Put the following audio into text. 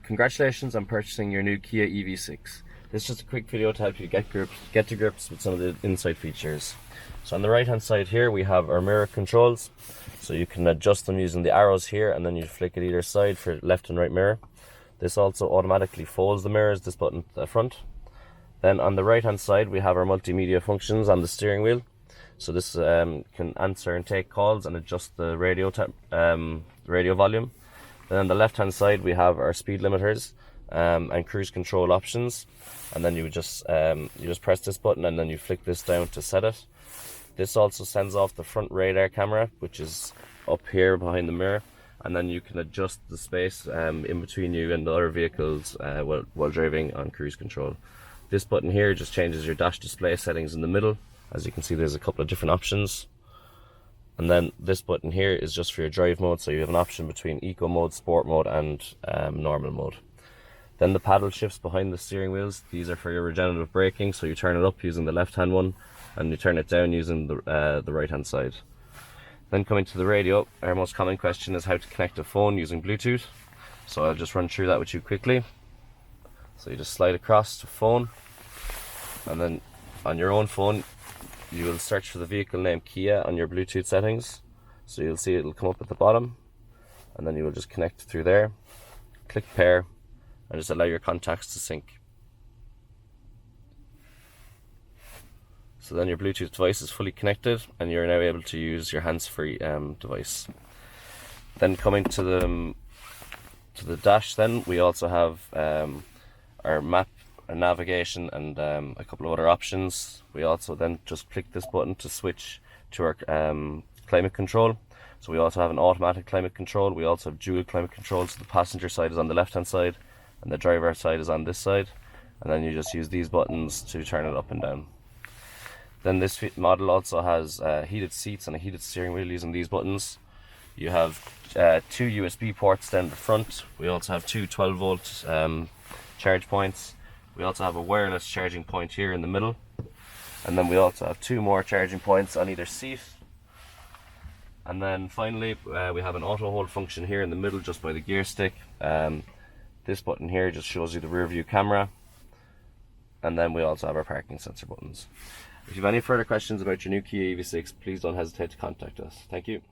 Congratulations on purchasing your new Kia EV6. This is just a quick video to help you get to grips with some of the inside features. So on the right hand side here we have our mirror controls. So you can adjust them using the arrows here, and then you flick at either side for left and right mirror. This also automatically folds the mirrors, this button at the front. Then on the right hand side we have our multimedia functions on the steering wheel. So this can answer and take calls and adjust the radio volume. Then on the left hand side we have our speed limiters and cruise control options, and then you just press this button and then you flick this down to set it. This also sends off the front radar camera, which is up here behind the mirror, and then you can adjust the space in between you and the other vehicles while driving on cruise control. This button here just changes your dash display settings in the middle. As you can see, there's a couple of different options. And then this button here is just for your drive mode, so you have an option between eco mode, sport mode and normal mode. Then the paddle shifts behind the steering wheels. These are for your regenerative braking, so you turn it up using the left hand one and you turn it down using the right hand side. Then coming to the radio, our most common question is how to connect a phone using Bluetooth. So I'll just run through that with you quickly. So you just slide across to phone, and then on your own phone you will search for the vehicle name Kia on your Bluetooth settings. So you'll see it'll come up at the bottom, and then you will just connect through there, click pair, and just allow your contacts to sync. So then your Bluetooth device is fully connected and you're now able to use your hands-free device. Then coming to the dash, then we also have our map, our navigation, and a couple of other options. We also then just click this button to switch to our climate control. So we also have an automatic climate control. We also have dual climate control, so the passenger side is on the left hand side and the driver side is on this side, and then you just use these buttons to turn it up and down. Then this model also has heated seats and a heated steering wheel using these buttons. You have two USB ports down the front. We also have two 12 volt charge points. We also have a wireless charging point here in the middle, and then we also have two more charging points on either seat. And then finally we have an auto hold function here in the middle just by the gear stick. This button here just shows you the rear view camera, and then we also have our parking sensor buttons. If you have any further questions about your new Kia EV6, please don't hesitate to contact us. Thank you.